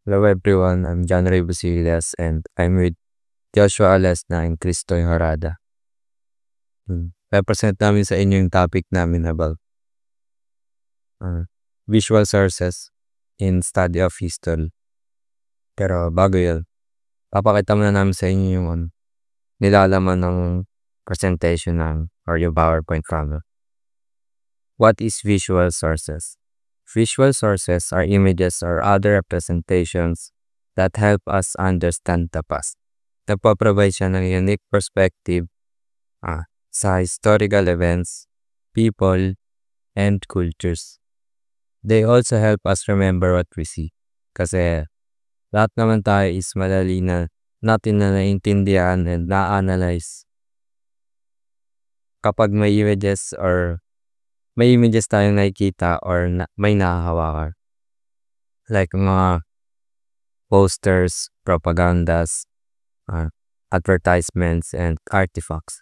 Hello everyone, I'm John Ray Busillas and I'm with Joshua Alesna and Cristoy Harada. Represent namin sa inyo yung topic namin about visual sources in study of history. Pero bago yun, papakita muna namin sa inyo yung nilalaman ng presentation ng or yung PowerPoint camera. What is visual sources? Visual sources are images or other representations that help us understand the past. Nagpo-provide siya ng unique perspective sa historical events, people, and cultures. They also help us remember what we see. Kasi lahat naman tayo is madali na natin na naiintindihan and na-analyze kapag may images tayong nakikita or may nahahawakan. Like mga posters, propagandas, advertisements, and artifacts.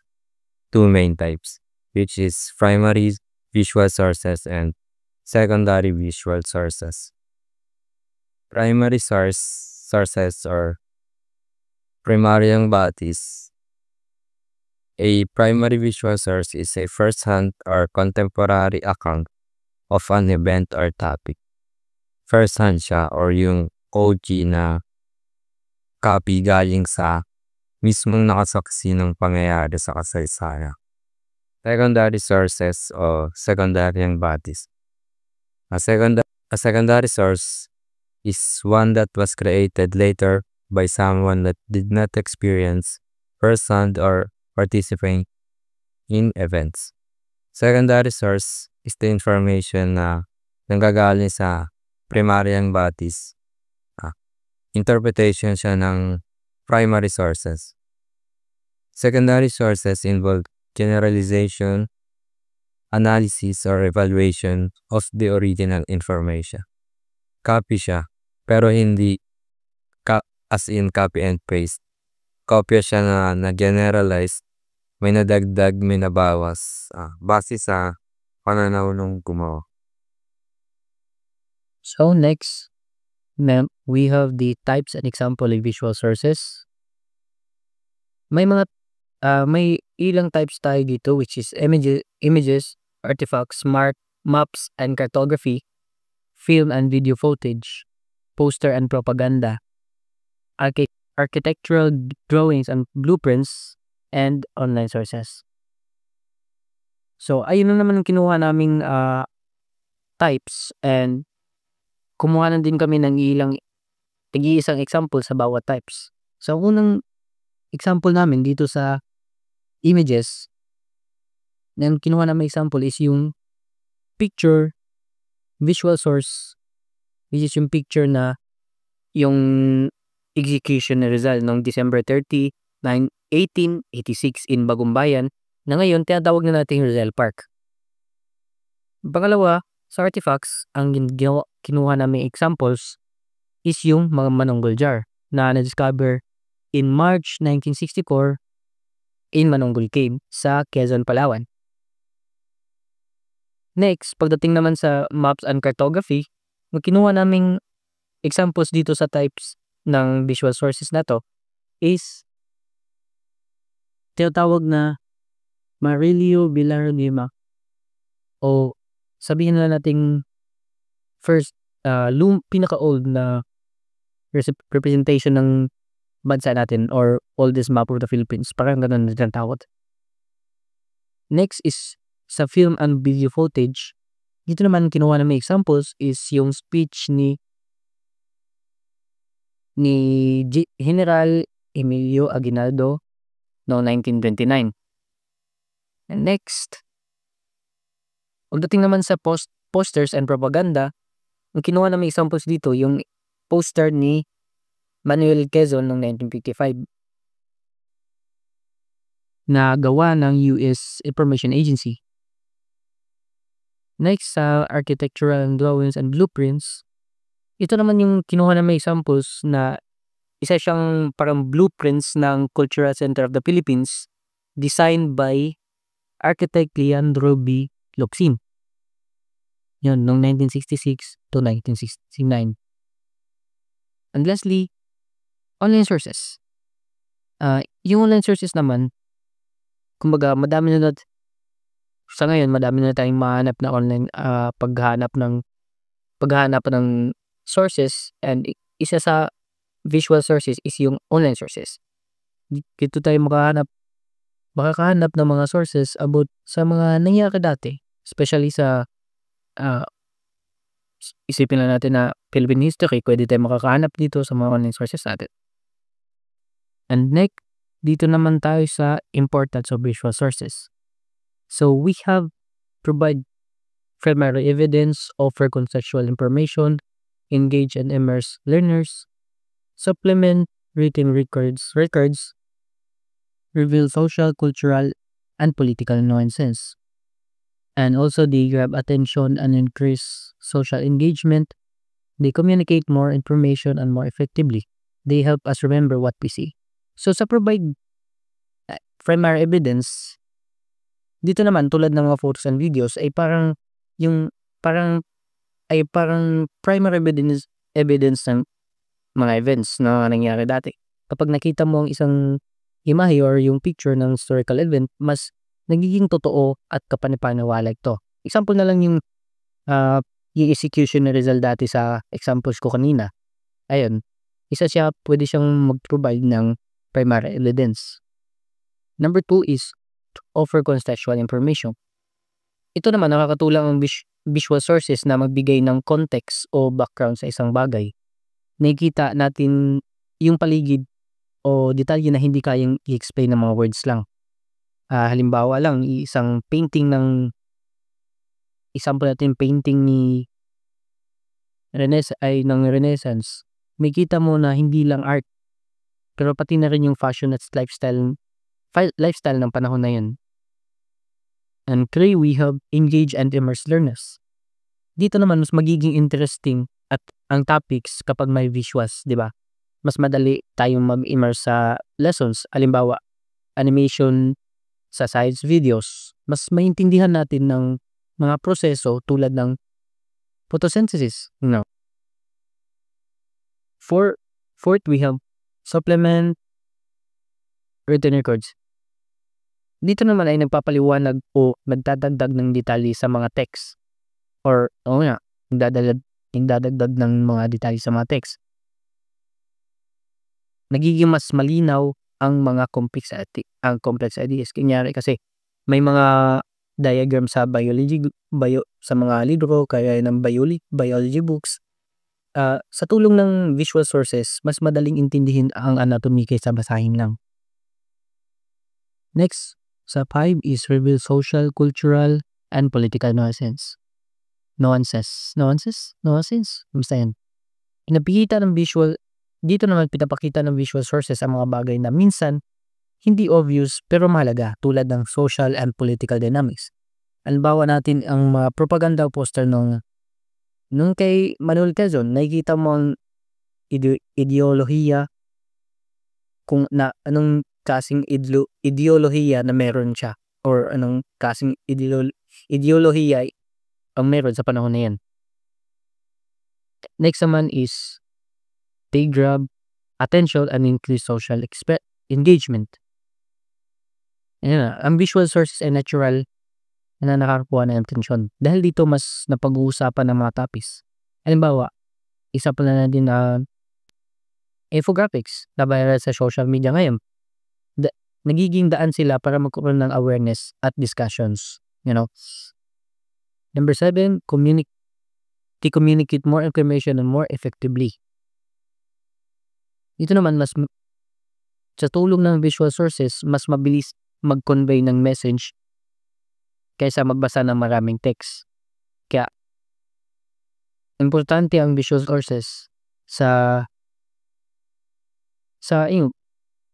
Two main types, which is primary visual sources and secondary visual sources. Primary sources or primaryang bodies. A primary visual source is a first-hand or contemporary account of an event or topic. First-hand siya or yung OG na copy galing sa mismong nakasaksi ng pangyayari sa kasaysayan. Secondary sources o secondaryang bodies. A secondary source is one that was created later by someone that did not experience first-hand or participate in events. Secondary source is the information na nanggagaling sa primaryang bodies. Interpretation siya ng primary sources. Secondary sources involve generalization, analysis, or evaluation of the original information. Copy siya, pero hindi as in copy and paste. Kopya siya na generalize, may nadagdag, may nabawas, base sa pananaw ng gumawa. So next, we have the types and example of visual sources. May ilang types tayo dito, which is images, artifacts, maps and cartography, film and video footage, poster and propaganda, architectural drawings and blueprints, and online sources. So ayun na naman ang kinuha naming types, and kumuha na din kami ng isang example sa bawat types. So unang example namin dito sa images, na kinuha namin example is yung picture visual source, which is yung picture na yung execution na Rizal noong December 30, 1886 in Bagumbayan, na ngayon tinatawag na natin Rizal Park. Pangalawa, sa artifacts, ang kinuha namin examples is yung mga Manonggol jar na na-discover in March 1964 in Manonggol Cave sa Quezon, Palawan. Next, pagdating naman sa maps and cartography, kinuha naming examples dito sa types ng visual sources na to is tinatawag na Marilio Villar Lima, o sabihin na nating first pinaka-old na representation ng bansa natin or oldest map of the Philippines. Parang ganun na tinatawag. Next is sa film and video footage. Dito naman kinuha na may examples is yung speech ni General Emilio Aguinaldo noong 1929. And next, pagdating naman sa posters and propaganda, ang kinuha na may examples dito yung poster ni Manuel Quezon noong 1955 na gawa ng US Information Agency. Next, sa architectural drawings and blueprints, ito naman yung kinuha na may examples na isa siyang parang blueprints ng Cultural Center of the Philippines designed by architect Leandro B. Locsin. Yun, noong 1966 to 1969. And lastly, online sources. Yung online sources naman, kumbaga madami na sa ngayon madami na tayong mahanap na online paghahanap ng sources, and isa sa visual sources is yung online sources. Dito tayo makakahanap ng mga sources about sa mga nangyari dati, especially sa isipin lang natin na Philippine history, pwede tayo makakahanap dito sa mga online sources natin. And next, dito naman tayo sa importance of visual sources. So we have provide primary evidence, offer contextual information, engage and immerse learners, supplement written records, reveal social, cultural, and political nuances. And also they grab attention and increase social engagement. They communicate more information and more effectively. They help us remember what we see. So sa provide primary evidence, dito naman tulad ng mga photos and videos ay parang primary evidence ng mga events na nangyari dati. Kapag nakita mo ang isang imahe or yung picture ng historical event, mas nagiging totoo at kapanipaniwala ito. Example na lang yung execution na Rizal dati sa examples ko kanina. Ayun, pwede siyang mag-provide ng primary evidence. Number 2 is to offer contextual information. Ito naman nakakatulong ang visual sources na magbigay ng context o background sa isang bagay. Nakikita natin yung paligid o detalye na hindi kayang i-explain ng mga words lang. Halimbawa lang, isang painting example natin painting ni Renaissance. May kita mo na hindi lang art, pero pati na rin yung fashion at lifestyle ng panahon na yun. And 3, we have engage and immerse learners. Dito naman mas magiging interesting at ang topics kapag may visuals, di ba? Mas madali tayong mag-immerse sa lessons. Halimbawa, animation sa science videos. Mas maintindihan natin ng mga proseso tulad ng photosynthesis. Fourth, we have supplement written records. Dito naman ay nagpapaliwanag o nagdadagdag ng detalye sa mga text. Or, nagdadagdag ng mga detalye sa mga text. Nagiging mas malinaw ang mga complex ideas. Kunyari kasi may mga diagram sa sa mga libro, kaya ng biology books. Sa tulong ng visual sources, mas madaling intindihin ang anatomy kaysa basahin lang. Next, sa 5 is reveal social, cultural, and political nuances. Basta yan. Dito naman pinapakita ng visual sources ang mga bagay na minsan hindi obvious pero mahalaga, tulad ng social and political dynamics. Halimbawa natin ang mga propaganda poster nung kay Manuel Quezon, nakikita mo ang ideolohiya, kung na anong kasing ideolohiya na meron siya, or anong kasing ideolohiya ang meron sa panahon na yan. Next naman is they grab attention and increase social engagement. Ang visual sources ay natural na nakakakuha ng attention dahil dito mas napag-uusapan ng mga topics. Halimbawa, isa pa na din infographics na viral sa social media ngayon. Nagiging daan sila para magkaroon ng awareness at discussions. Number 7, they communicate more information and more effectively. Ito naman sa tulong ng visual sources, mas mabilis mag-convey ng message kaysa magbasa ng maraming text. Kaya importante ang visual sources sa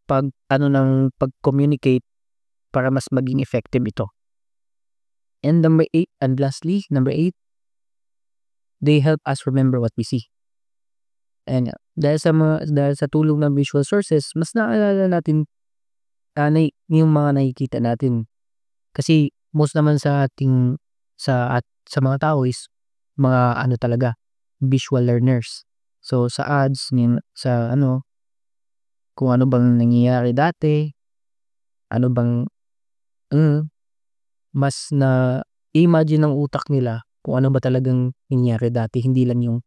pag-communicate para mas maging effective ito. And number 8, they help us remember what we see. And dahil sa tulong ng visual sources, mas naalala natin yung mga nakikita natin. Kasi most naman sa mga tao is mga talaga, visual learners. So, sa ads, sa ano, kung ano bang nangyayari dati, ano bang mas na-imagine ng utak nila kung ano ba talagang nangyari dati, hindi lang yung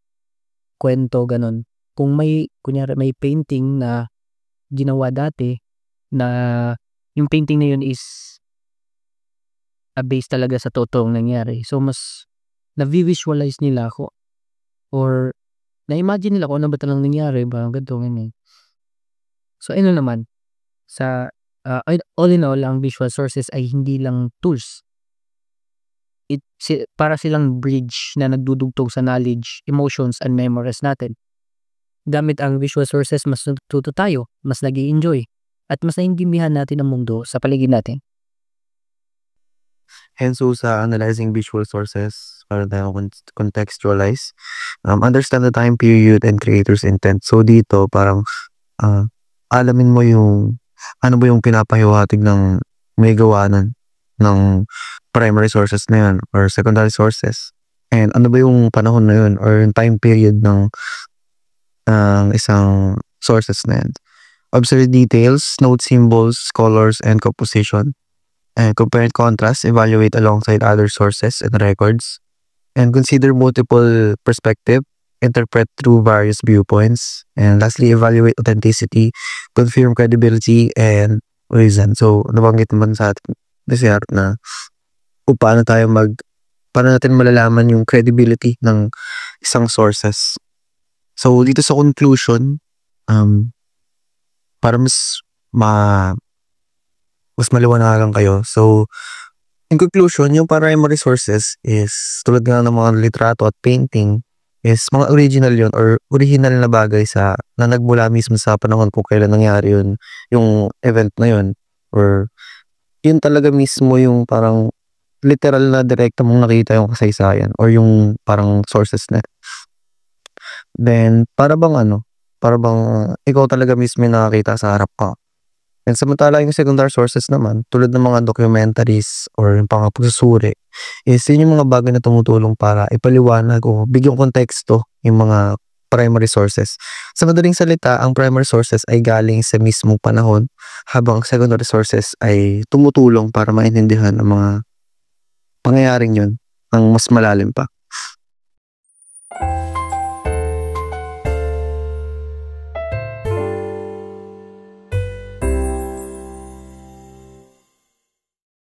kwento gano'n. Kung kunyari may painting na ginawa dati na yung painting na yun is, based talaga sa totoong nangyari. So, mas navi-visualize nila or na-imagine nila kung ano ba talagang nangyari, parang ganito, ganyan. So, ano naman, sa all in all, ang visual sources ay hindi lang tools. Para silang bridge na nagdudugtong sa knowledge, emotions, and memories natin. Gamit ang visual sources, mas natututo tayo, mas nag-i-enjoy, at mas naiintindihan natin ang mundo sa paligid natin. And so sa analyzing visual sources, para tayo contextualize, understand the time period and creator's intent. So dito parang alamin mo yung ano ba yung pinapahiwatig ng may gawa ng primary sources na yun or secondary sources. And ano ba yung panahon na yun or yung time period ng isang sources na yun. Observe details, note symbols, colors, and composition. And compare and contrast, evaluate alongside other sources and records. And consider multiple perspective, interpret through various viewpoints. And lastly, evaluate authenticity, confirm credibility, and reason. So, nabanggit naman sa atin na kung paano natin malalaman yung credibility ng isang sources. So, dito sa conclusion, para mas maliwanagan kayo. So, in conclusion, yung primary sources is tulad nga ng mga litrato at painting is mga original yun or original na bagay na nagmula mismo sa panahon kung kailan nangyari yun, yung event na yun. Or yun talaga mismo yung parang literal na direkta mong nakita yung kasaysayan or yung parang sources na. Then, para bang ikaw talaga mismo yung nakakita sa harap ka. And samantala yung secondary sources naman, tulad ng mga documentaries or yung pagsusuri, is yun yung mga bagay na tumutulong para ipaliwanag o bigyang konteksto yung mga primary sources. Sa madaling salita, ang primary sources ay galing sa mismong panahon, habang secondary sources ay tumutulong para maintindihan ang mga pangyayaring yun ng mas malalim pa.